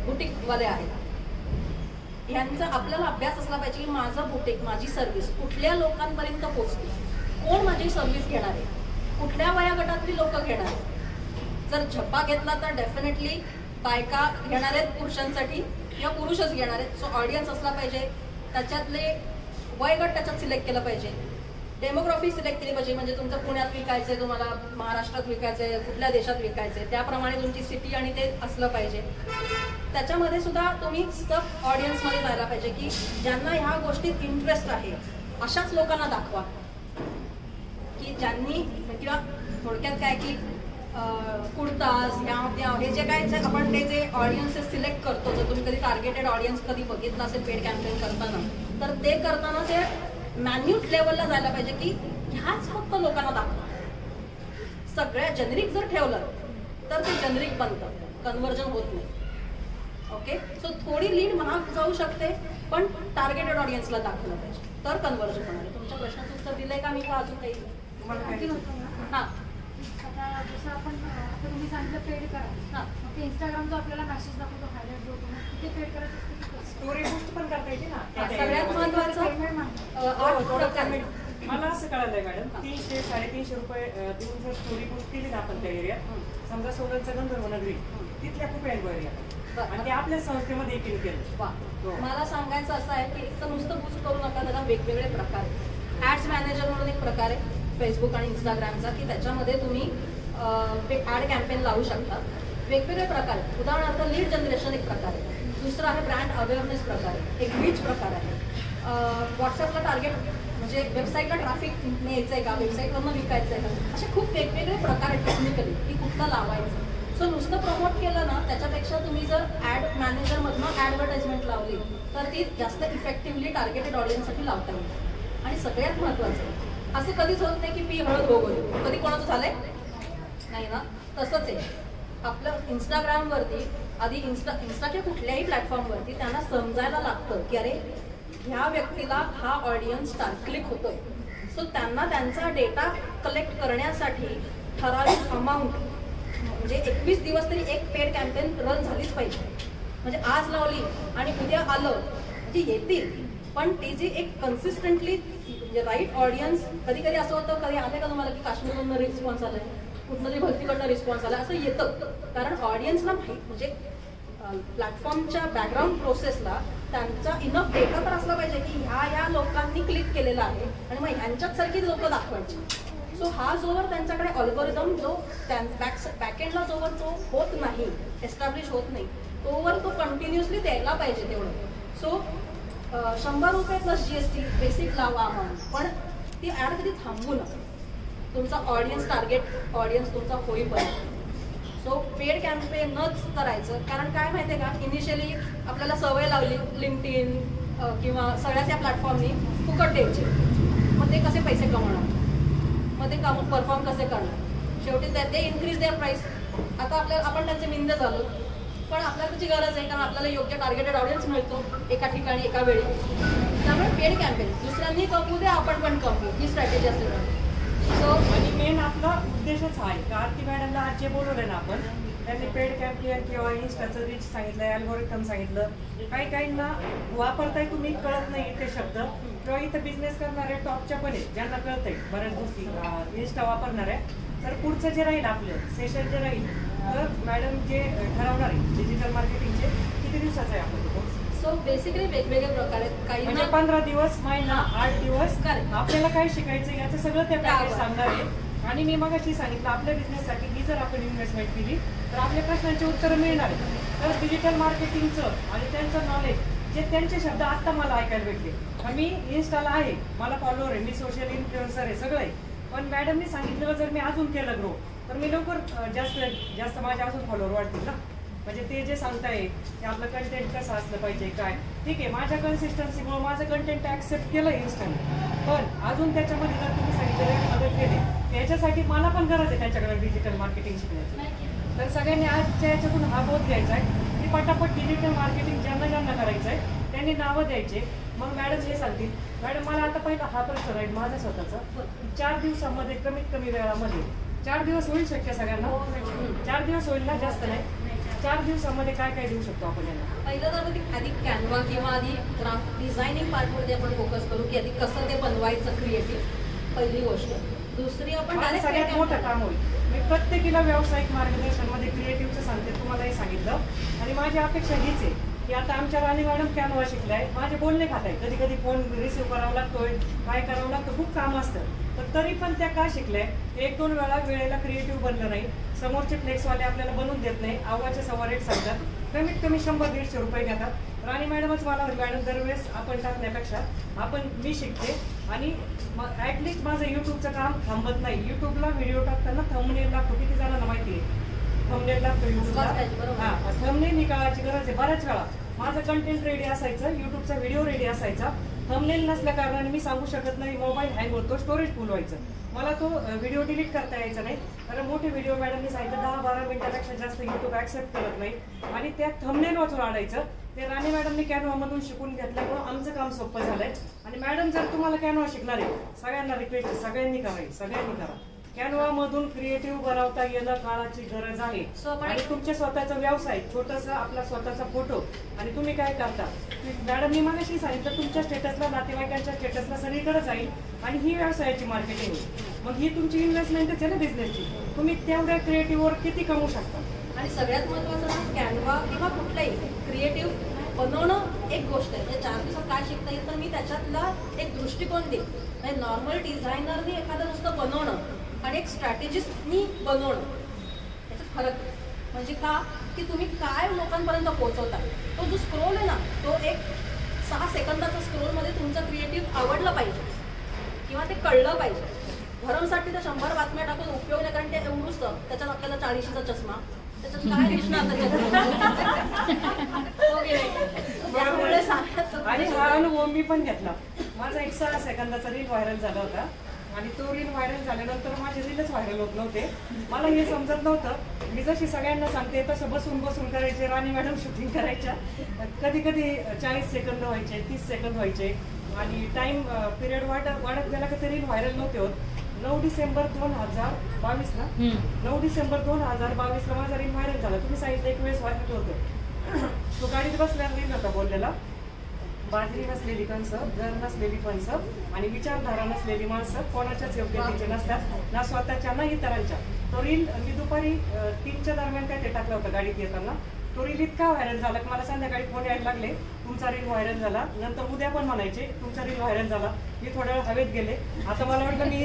बुटीकवाले आहेत, ह्यांचा आपल्याला अभ्यास असला पाहिजे की माझं बुटीक, माझी सर्व्हिस कुठल्या लोकांपर्यंत पोहोचते, कोण माझी सर्व्हिस घेणार आहे, कुठल्या वयोगटातली लोक घेणार आहेत. जर झप्पा घेतला तर डेफिनेटली बायका घेणार आहेत पुरुषांसाठी किंवा पुरुषच घेणार आहेत. सो ऑडियन्स असला पाहिजे, त्याच्यातले वयगट त्याच्यात सिलेक्ट केलं पाहिजे, डेमोग्राफी सिलेक्ट केली पाहिजे. म्हणजे तुमचं पुण्यात विकायचं आहे, तुम्हाला महाराष्ट्रात विकायचं आहे, कुठल्या देशात विकायचं आहे, त्याप्रमाणे तुमची सिटी आणि ते असलं पाहिजे. त्याच्यामध्ये सुद्धा तुम्ही सब ऑडियन्समध्ये जायला पाहिजे की ज्यांना ह्या गोष्टीत इंटरेस्ट आहे अशाच लोकांना दाखवा, की ज्यांनी किंवा थोडक्यात काय की कुर्ताज ह्या हे जे काय आपण ते जे ऑडियन्सेस सिलेक्ट करतो, जर तुम्ही कधी टार्गेटेड ऑडियन्स कधी बघितलं असेल पेड कॅम्पेन करताना, तर ते करताना ते मॅन्यूट लेवलला जायला पाहिजे की ह्याच फक्त लोकांना दाखवा. सगळ्या जेनरिक जर ठेवलं तर ते जेनरिक बनतं, कन्व्हर्जन होत नाही. ओके, सो थोडी लीड महाग जाऊ शकते, पण टार्गेटेड ऑडियन्सला दाखवलं पाहिजे तर कन्व्हर्जन होणार आहे. तुमच्या प्रश्नाचं उत्तर दिलंय का मी, का अजून काही? हां, आता जसं आपण तुम्ही सांगितलं पेड करा, हां, मग ते इंस्टाग्रामचा आपल्याला मेसेज दाखवतो, हायलाईट जो होतो, तिथे पेड करायचं असतं, स्टोरी पोस्ट पण करता येते ना. सगळ्यात महत्त्वाचं मला असं कळालंय मॅडम, 300-350 रुपये देऊन जर स्टोरी पोस्ट केली ना आपण त्या एरियात, समजा सोलरचं गंधर्व नगरी, तिथल्या खूप एन्क्वायरी आहे आणि ते आपल्या संस्थेमध्ये एकूण केलं. मला सांगायचं असं आहे की एक तर नुसतं बूस्ट करू नका, त्याला वेगवेगळे प्रकार आहेत. ॲड्स मॅनेजर म्हणून एक प्रकार आहे फेसबुक आणि इंस्टाग्रामचा, की त्याच्यामध्ये तुम्ही ॲड कॅम्पेन लावू शकता. वेगवेगळे प्रकार आहेत. उदाहरणार्थ लीड जनरेशन एक प्रकार आहे, दुसरा आहे ब्रँड अवेअरनेस प्रकार आहे, एक रीच प्रकार आहे. व्हॉट्सअपला टार्गेट म्हणजे वेबसाईटला ट्रॅफिक न्यायचं आहे का, वेबसाईटवरनं विकायचं आहे का, असे खूप वेगवेगळे प्रकार आहेत टेक्निकली की कुठलं लावायचं. सो नुसतं प्रमोट केलं ना, त्याच्यापेक्षा तुम्ही जर ॲड मॅनेजरमधनं ॲडव्हर्टाइजमेंट लावली तर ती जास्त इफेक्टिव्हली टार्गेटेड ऑडियन्ससाठी लावता येईल. आणि सगळ्यात महत्त्वाचं, असं कधीच होत नाही की पी हळद भोगवली, कधी कोणाचं झालंय नाही ना. तसंच आहे आपलं इंस्टाग्रामवरती, आधी इंस्टाच्या कुठल्याही प्लॅटफॉर्मवरती त्यांना समजायला लागतं की अरे ह्या व्यक्तीला हा ऑडियन्स क्लिक होतोय. सो त्यांना त्यांचा डेटा कलेक्ट करण्यासाठी ठराविक अमाऊंट, म्हणजे 21 दिवस तरी एक पेड कॅम्पेन रन झालीच पाहिजे. म्हणजे आज लावली आणि उद्या आलं म्हणजे येतील, पण ती जी एक कन्सिस्टंटली म्हणजे राईट ऑडियन्स, कधी कधी असं होतं, कधी आलं का तुम्हाला की काश्मीरमधून रिस्पॉन्स आलाय, कुठनं तरी भक्तीकडनं रिस्पॉन्स आला, असं येतं. कारण ऑडियन्सला माहीत, म्हणजे प्लॅटफॉर्मच्या बॅकग्राऊंड प्रोसेसला त्यांचा इनफ डेटा तर असला पाहिजे की ह्या लोकांनी क्लिक केलेला आहे आणि मग ह्यांच्याच सारखी लोक दाखवायची. सो हा जोवर त्यांच्याकडे अल्गोरिदम जो बॅकएंडला जोवर जो होत नाही, एस्टॅब्लिश होत नाही, तोवर तो कंटिन्युअसली द्यायला पाहिजे तेवढं. सो 100 रुपये प्लस GST बेसिक लावा अमाऊंट, पण ती ॲड कधी थांबवू नका तुमचा ऑडियन्स, टार्गेट ऑडियन्स तुमचा होईपर्यंत. सो पेड कॅम्पेनच करायचं. कारण काय माहिती आहे का, इनिशियली आपल्याला सवय लावली लिंक्डइन किंवा सगळ्याच या प्लॅटफॉर्मनी फुकट द्यायचे, मग ते कसे पैसे कमवणार, मग ते परफॉर्म कसे करणार, शेवटी ते इन्क्रीज देअर प्राईस. आता आपण त्यांचे मिंद झालो, पण आपल्याला त्याची गरज आहे, कारण आपल्याला योग्य टार्गेटेड ऑडियन्स मिळतो एका ठिकाणी एका वेळी. त्यामुळे पेड कॅम्पेन दुसऱ्यांनी कमवू द्या, आपण पण कमवू, ही स्ट्रॅटेजी असते. सो आणि मेन आपला उद्देशच आहे का, आरती मॅडमला आज जे बोलवलं ना आपण, त्यांनी पेड कॅम्पेन किंवा इन्स्टाचं रीच सांगितलं, अल्गोरिथम सांगितलं. काही काहींना वापरताय तुम्ही कळत नाही ते शब्द, किंवा इथं बिझनेस करणारे टॉपच्या पण आहेत ज्यांना कळतंय बऱ्याच गोष्टी इन्स्टा वापरणार आहे. तर पुढचं जे राहील आपलं सेशन जे राहील, तर मॅडम जे ठरवणार आहे डिजिटल मार्केटिंगचे, किती दिवसाचं आहे आपलं? सो बेसिकली वेगवेगळे प्रकार आहेत. काही म्हणजे 15 दिवस, महिना, 8 दिवस आपल्याला काय शिकायचं याचं सगळं ते पॅकेज सांगणार आहे. आणि मी मगाशी सांगितलं आपल्या बिझनेससाठी ही जर आपण इन्व्हेस्टमेंट केली तर आपल्या प्रश्नांची उत्तरं मिळणार आहे. तर डिजिटल मार्केटिंगचं आणि त्यांचं नॉलेज जे त्यांचे शब्द आत्ता मला ऐकायला भेटले. मी इन्स्टाला आहे, मला फॉलोअर आहे, मी सोशल इन्फ्लुएन्सर आहे, सगळं आहे. पण मॅडमनी सांगितलं जर मी अजून केलं ग्रो तर मी लवकर जास्त माझे अजून फॉलोअर वाढतील ना. म्हणजे ते जे सांगताय ते आपलं कंटेंट कसं असलं पाहिजे काय, ठीक आहे, माझ्या कन्सिस्टन्सीमुळे माझं कंटेंट ॲक्सेप्ट केलं इन्स्टंट. पण अजून त्याच्यामध्ये जर तुम्ही सांगितलं मदत केली, याच्यासाठी मला पण गरज आहे त्यांच्याकडे डिजिटल मार्केटिंग शिकण्याची. तर सगळ्यांनी आजच्या याच्यातून हा बोध घ्यायचा आहे की पटापट डिजिटल मार्केटिंग ज्यांना करायचं आहे त्यांनी नावं द्यायचे. मग मॅडम हे सांगतील, मॅडम मला आता पहिला हा प्रश्न राहील माझा स्वतःचा, 4 दिवसामध्ये कमीत कमी वेळामध्ये 4 दिवस होईल शक्य सगळ्यांना? 4 दिवस होईल ना, जास्त नाही. 4 दिवसामध्ये काय काय देऊ शकतो आपण यांना? पहिलं तर आधी कॅनवा किंवा आधी ग्राफ डिझायनिंग पार्टमध्ये आपण फोकस करू की आधी कसं ते बनवायचं क्रिएटिव्ह, पहिली गोष्ट. दुसरी आपण माझं सगळ्यात मोठं काम होईल. मी प्रत्येकीला व्यावसायिक मार्गदर्शनमध्ये क्रिएटिव्हचं सांगते, तुम्हालाही सांगितलं. आणि माझी अपेक्षा हीच आहे की आता आमच्या राणी मॅडम कॅनवा शिकलाय, माझे बोलणे खात आहे, कधी कधी फोन रिसिव्ह करावा लागतोय, काय करावं लागतं, खूप काम असतं. तर तरी पण त्या का शिकल्या? 1-2 वेळा वेळेला क्रिएटिव्ह बनलं नाही, समोरचे फ्लेक्सवाले आपल्याला बनवून देत नाही, आवाचे सव्वा रेट सांगतात, कमीत कमी 100-150 रुपये घेतात. राणी मॅडमच मला मॅडम दरवेळेस आपण टाकण्यापेक्षा मी शिकते. आणि ॲटलिस्ट माझं युट्यूबचं काम थांबत नाही. युट्यूबला व्हिडिओ टाकताना थंबनेल लागतो, किती जणांना माहिती आहे थंबनेल लागतो युट्यूबला. हां, थंबनेल निकालाची गरज आहे. बऱ्याच वेळा माझं कंटेंट रेडी असायचं, युट्यूबचा व्हिडिओ रेडी असायचा, थंबनेल नसल्या कारणाने मी सांगू शकत नाही, मोबाईल हँग होतो, स्टोरेज फुल व्हायचं, मला तो व्हिडिओ डिलीट करता यायचा नाही. कारण मोठे व्हिडिओ मॅडमनी सांगितलं 10-12 मिनिटापेक्षा जास्त युट्यूब ऍक्सेप्ट करत नाही. आणि त्या थंबनेल वाचून आणायचं. ते राणी मॅडमनी कॅनवामधून शिकून घेतल्यामुळं आमचं काम सोपं झालंय. आणि मॅडम जर तुम्हाला कॅनवा शिकणार आहे, सगळ्यांना रिक्वेस्ट आहे, सगळ्यांनी करायचं, सगळ्यांनी करा. कॅनवामधून क्रिएटिव्ह बनवता येणं काळाची गरज आहे. आणि तुमचे स्वतःचा व्यवसाय, छोटासा आपला स्वतःचा फोटो, आणि तुम्ही काय करता. मॅडमनी मगाशी सांगितलं तुमच्या स्टेटसला, नातेवाईकांच्या स्टेटसला सगळीकडे जाईल आणि ही व्यवसायाची मार्केटिंग होईल. मग ही तुमची इन्व्हेस्टमेंटच आहे ना बिझनेसची. तुम्ही तेवढ्या क्रिएटिव्हवर किती कमवू शकता. आणि सगळ्यात महत्त्वाचं कॅनवा किंवा कुठलाही क्रिएटिव्ह बनवणं एक गोष्ट आहे. म्हणजे 4 दिवसात काय शिकता येईल तर मी त्याच्यातला एक दृष्टिकोन देईल. म्हणजे नॉर्मल डिझायनरनी एखादं नुसतं बनवणं आणि एक स्ट्रॅटेजिस्टनी बनवणं याच्यात फरक आहे. म्हणजे का की तुम्ही काय लोकांपर्यंत पोहोचवता. तो जो स्क्रोल आहे ना, तो एक 6 सेकंदाचा स्क्रोलमध्ये तुमचं क्रिएटिव्ह आवडलं पाहिजे किंवा ते कळलं पाहिजे. भरमसाठी तर 100 बातम्या टाकून उपयोग नाही, कारण ते एवढंच त्याच्यात आपल्याला 40चा चष्मा, त्याच्यात काय दिसणार त्यामुळे सांगायचं. आणि हा अनुभव मी पण घेतला. माझा एक 6 सेकंदाचा रील व्हायरल झाला होता. आणि तो रील व्हायरल झाल्यानंतर माझे रीलच व्हायरल होत नव्हते. मला हे समजत नव्हतं. मी जशी सगळ्यांना सांगते तसं बसून करायचे. राणी मॅडम शूटिंग करायच्या, कधी कधी 40 सेकंद व्हायचे, 30 सेकंद व्हायचे. आणि टाइम पिरियड वाढत गेला की ते रील व्हायरल नव्हते होत. 9 डिसेंबर 2022 ना, 9 डिसेंबर 2022ला माझा रील व्हायरल झाला. तुम्ही सांगितलं एक वेळेस व्हायरल होतं. तो गाडीत बसल्यावर रील होता बोललेला. बाजरी नसलेली कणसं, जर नसलेली फणसं आणि विचारधारा नसलेली माणसं कोणाच्याच योग्यतेचे नसतात, ना स्वतःच्या ना इतरांच्या. तो रील मी दुपारी 3च्या दरम्यान काय ते टाकलं होतं गाडीत येताना. तो रील इतका व्हायरल झाला की मला संध्याकाळी फोन यायला लागले, तुमचा रील व्हायरल झाला. नंतर उद्या पण म्हणायचे तुमचा रील व्हायरल झाला. मी थोड्या वेळ हवेत गेले. आता मला वाटलं मी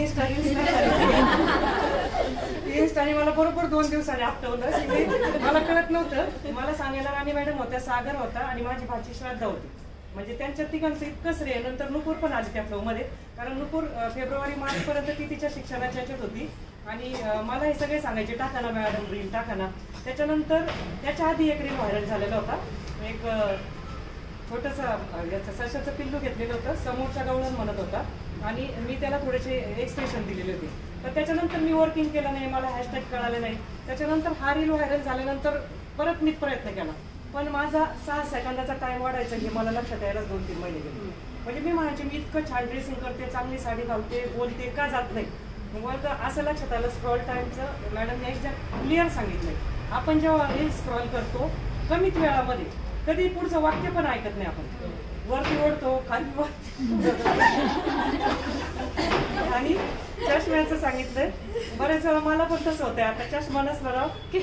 इन्स्टाने मला बरोबर 2 दिवसांनी आपटवलं. मला कळत नव्हतं. मला सांगायला राणी मॅडम होत्या, सागर होता आणि माझी भाची श्राद्धा होती. म्हणजे त्यांच्या तिघांचं इतकंच रे. नंतर नुपूर पण आली त्या फ्लोमध्ये, कारण नुपूर फेब्रुवारी-मार्च पर्यंत ती तिच्या शिक्षणाच्या ह्याच्यात होती. आणि मला हे सगळे सांगायचे टाका ना मॅडम रील, टाका ना. त्याच्यानंतर त्याच्या आधी एक रील व्हायरल झालेला होता. एक छोटंसं याचं सशाचं पिल्लू घेतलेलं होतं, समोरचा गवळण म्हणत होता आणि मी त्याला थोडेसे एक्सप्रेशन दिलेले होते. तर त्याच्यानंतर मी वर्किंग केलं नाही, मला हॅशटॅग कळाले नाही. त्याच्यानंतर हा रील व्हायरल झाल्यानंतर परत मी प्रयत्न केला, पण माझा 6 सेकंदाचा टाइम वाढायचा हे मला लक्षात यायलाच 2-3 महिने गेले. म्हणजे मी म्हणायचे मी इतकं छान ड्रेसिंग करते, चांगली साडी घालते, बोलते, का जात नाही. मग असं लक्षात आलं स्क्रॉल टाईमचं मॅडमने एक्झॅक्ट क्लिअर सांगितलंय. आपण जेव्हा रील स्क्रॉल करतो कमीत वेळामध्ये, कधी पुढचं वाक्य पण ऐकत नाही आपण, वरती ओढतो खाली आणि चष्म्याचं सांगितलंय. बरेच वेळा मला पण तसं होतंय. आता चष्मा नसला राव की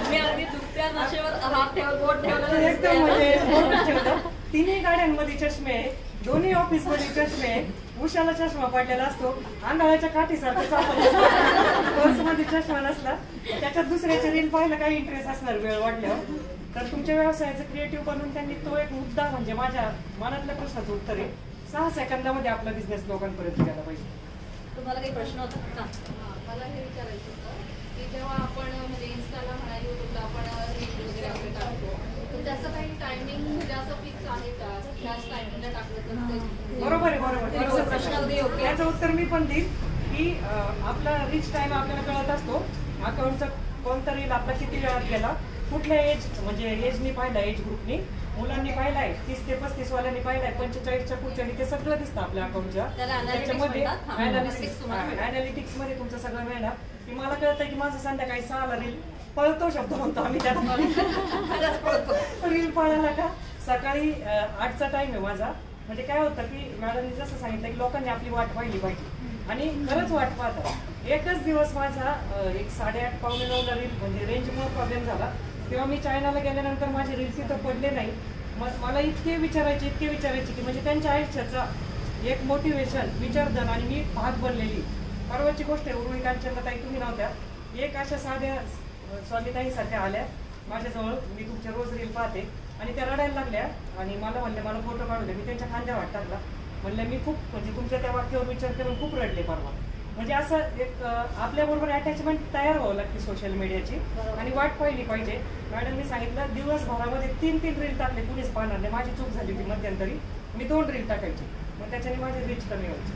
मी अगदी दुसऱ्या नशेवर हात ठेवत बोट ठेवलं एकदम म्हणजे बोटच ठेवलं. 3ही गाड्यांमध्ये चष्मे आहे, 2ही ऑफिसमध्ये चष्मे आहे. उशाला चष्मा पडलेला असतो, आंधळ्याच्या काठीसारखं चालत पर्समध्ये चष्मा नसला, त्याच्यात दुसऱ्याचे रील पाहायला काही इंटरेस्ट असणार वेळ वाटल्यावर. तर तुमच्या व्यवसायाचं क्रिएटिव्ह बनवून त्यांनी तो एक मुद्दा म्हणजे माझ्या मनातल्या प्रश्नाचं उत्तर आहे. 6 सेकंदामध्ये आपला बिझनेस लोकांपर्यंत गेला पाहिजे. तुम्हाला काही प्रश्न होता का? मला हे विचारायचं होतं की जेव्हा आपण म्हणजे इन्स्टाला म्हणा, युट्यूबला आपण रील वगैरे आपले टाकतो, तर त्याचं काही टायमिंग म्हणजे असं फिक्स आहे का, त्याच टायमिंगला टाकलं तर? बरोबर आहे. प्रश्न याचं उत्तर मी पण देईल की आपला रीच टाइम आपल्याला कळत असतो. अकाउंटचा कोणता रील आपला किती वेळात गेला, कुठल्या एज म्हणजे एजनी पाहिला, एज ग्रुपनी, मुलांनी पाहिलाय, 30 ते 35 वाल्यांनी पाहिलाय, 45च्या पुढच्यानी, ते सगळं दिसतं आपल्या अकाउंटच्या. त्याच्यामध्ये अॅनालिटिक्स मध्ये तुमचं सगळं मिळणार की मला कळतं की माझं संध्याकाळी 6ला रील पळतो शब्द म्हणतो आम्ही त्याला. रील पळायला का सकाळी 8चा टाइम आहे माझा. म्हणजे काय होतं की मॅडमनी जसं सांगितलं की लोकांनी आपली वाट पाहिली पाहिजे आणि खरंच वाट पाहतात. एकच दिवस माझा 8:30 पावणे 9ला रील म्हणजे रेंजमुळे प्रॉब्लेम झाला. तेव्हा मी चायनाला गेल्यानंतर माझे रील तिथं पडले नाही. मला इतके विचारायचे की म्हणजे त्यांच्या आयुष्याचा एक मोटिवेशन विचारधन आणि मी भाग बनलेली. परवाची गोष्ट आहे, उर्वी कांचनताई तुम्ही नव्हत्या, एक अशा साध्या स्वामीताईसारख्या आल्या माझ्याजवळ. मी तुमच्या रोज रील पाहते आणि त्या रडायला लागल्या आणि मला म्हणले मला फोटो काढू दे. मी त्यांच्या खांद्यावर हात टाकला. म्हणलं मी खूप म्हणजे तुमच्या त्या वाक्यावर विचार करून खूप रडले परवा. म्हणजे असं एक आपल्याबरोबर अटॅचमेंट तयार व्हावं लागते सोशल मीडियाची आणि वाट पाहिली पाहिजे. मॅडमनी सांगितलं दिवसभरामध्ये 3 रील टाकले, कुणीच पाहणार नाही. माझी चूक झाली होती मध्यंतरी, मी 2 रील टाकायची, मग त्याच्याने माझे रीच कमी व्हायचे.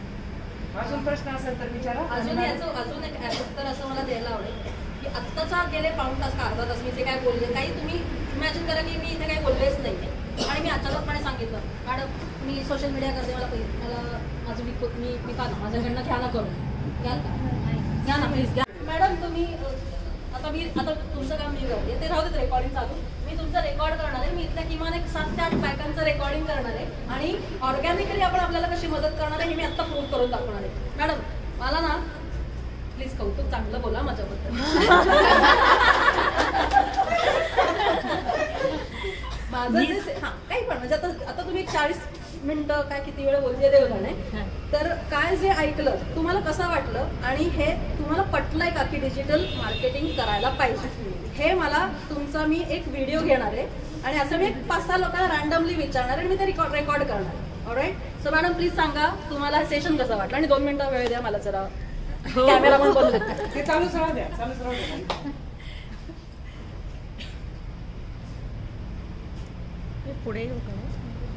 अजून प्रश्न असेल तर विचारा. अजून एक उत्तर असं मला द्यायला आवडेल की आत्ताचा गेले पाऊण तास का अर्धा तास मी जे काय बोलले काही तुम्ही इमॅजिन करा की मी इथे काही बोललेच नाही आणि मी अचानकपणे सांगितलं मॅडम मी सोशल मीडिया करते, मला माझं मी का ना माझ्याकडनं घ्या ना करून घ्या ना प्लीज घ्या. मॅडम तुम्ही आता तुमचं काम मी करते ते राहू देत रेकॉर्डिंग चालू. मी तुमचं रेकॉर्ड करणार आहे. मी इथल्या किमान एक 7 ते 8 बायकांचं रेकॉर्डिंग करणार आहे आणि ऑर्गॅनिकली आपण आपल्याला कशी मदत करणार आहे हे मी आत्ता प्रूव्ह करून दाखवणार आहे. मॅडम मला ना प्लीज कौतुक चांगलं बोला माझ्याबद्दल. माझं जे काही पण म्हणजे आता तुम्ही 40 मिनिटं काय किती वेळ बोलते देव जाणे, तर काय जे ऐकलं तुम्हाला कसं वाटलं आणि हे तुम्हाला पटलंय का की डिजिटल मार्केटिंग करायला पाहिजे. हे मला तुमचा मी एक व्हिडिओ घेणार आहे आणि असं मी 5-6 लोकांना रॅन्डमली विचारणार आणि मी ते रेकॉर्ड करणार. ऑलराईट. सो मॅडम प्लीज सांगा तुम्हाला सेशन कसं वाटलं आणि 2 मिनिटं वेळ द्या मला जरा. कॅमेरा पण बंद ते चालूच राहू द्या, चालूच राहू द्या. पुढे येऊ का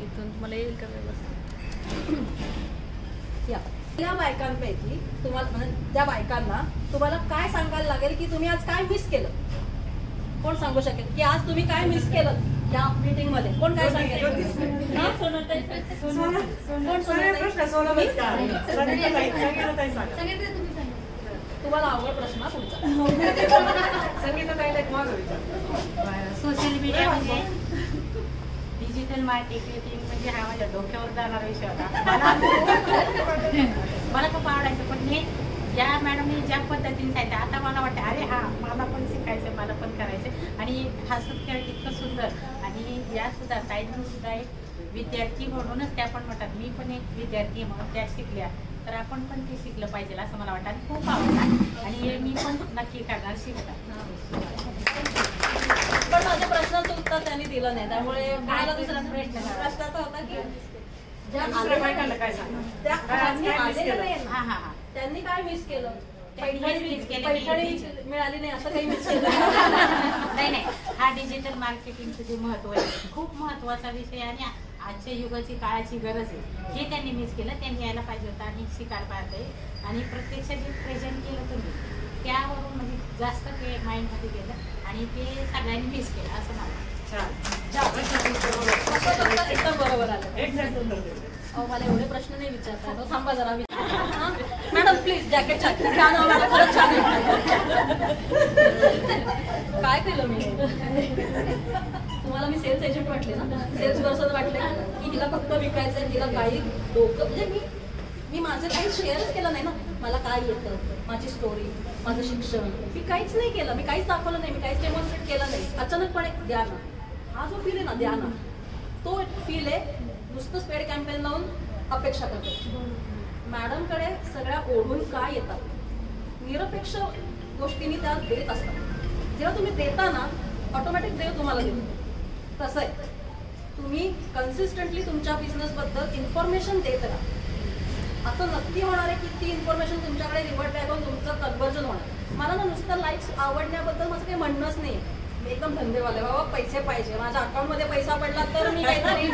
इथून तुम्हाला येईल का व्यवस्थित. या बायकांपैकी तुम्हाला म्हणजे त्या बायकांना तुम्हाला काय सांगायला लागेल की तुम्ही आज काय मिस केलं. कोण सांगू शकेल की आज तुम्ही काय मिस केलं या मीटिंग मध्ये. कोण काय सांगेल. तुम्हाला आवड प्रश्न पुढचा. सोशल मीडिया म्हणजे डिजिटल मार्केटिंग म्हणजे हा माझ्या डोक्यावर जाणारा विषय होता. मला खूप आवडायचं पण हे ज्या मॅडमने ज्या पद्धतीने सांगितलं आता मला वाटतं अरे हा मला पण शिकायचं, मला पण करायचं. आणि हा खेळ इतकं सुंदर आणि या सुद्धा ताईंनी सुद्धा एक विद्यार्थी म्हणूनच त्या पण म्हणतात मी पण एक विद्यार्थी म्हणून त्या शिकल्या तर आपण पण ते शिकलं पाहिजे असं मला वाटतं आणि खूप आवडतं आणि मी पण नक्की करणार शिकणार. पण माझ्या प्रश्नाचं उत्तर त्यांनी दिलं नाही त्यामुळे मला दुसरा प्रश्नाचा होता की त्यांनी काय मिस केलं. पैठणी मिळाली नाही असं काही मिस केलं नाही. हा डिजिटल मार्केटिंगचं जे महत्व आहे खूप महत्वाचा विषय आणि आजच्या युगाची काळाची गरज आहे. हे त्यांनी मिस केलं, त्यांनी यायला पाहिजे होतं आणि शिकायला पाहिजे. आणि प्रत्यक्षात जे प्रेझेंट केलं तुम्ही त्यावरून म्हणजे जास्त ते माइंडमध्ये गेलं आणि ते सगळ्यांनी मिस केलं असं मला. बरोबर आलं. मला एवढे प्रश्न नाही विचारता थांबा जरा. मॅडम प्लीज जॅकेट छान खरंच छान काय केलं मी. तुम्हाला मी सेल्स एजंट वाटले ना, सेल्स पर्सन वाटले की हिला फक्त विकायचंय, हिला काही डोकं म्हणजे मी माझं काही शेअरच केलं नाही ना. मला काय येतं, माझी स्टोरी, माझं शिक्षण मी काहीच नाही केलं. मी काहीच दाखवलं नाही, मी काहीच डेमॉन्स्ट्रेट केलं नाही. अचानकपणे द्या ना हा जो फील आहे ना द्या ना तो फील आहे. नुसतं पेड कॅम्पेन लावून अपेक्षा करतो. मॅडमकडे सगळ्या ओढून काय येतात निरपेक्ष गोष्टींनी त्या देत असतात. जेव्हा तुम्ही देता ना ऑटोमॅटिक देव तुम्हाला देतो. तसं आहे तुम्ही कन्सिस्टंटली तुमच्या बिझनेसबद्दल इन्फॉर्मेशन देत राहा. असं नक्की होणार आहे की ती इन्फॉर्मेशन तुमच्याकडे रिव्हर्ट बॅक होऊन तुमचं कन्व्हर्जन होणार. मला ना नुसतं लाईक्स आवडण्याबद्दल माझं काही म्हणणंच नाही. मी एकदम धंदेवाले बाबा पैसे पाहिजे, माझ्या अकाउंटमध्ये पैसा पडला तर मी काहीतरी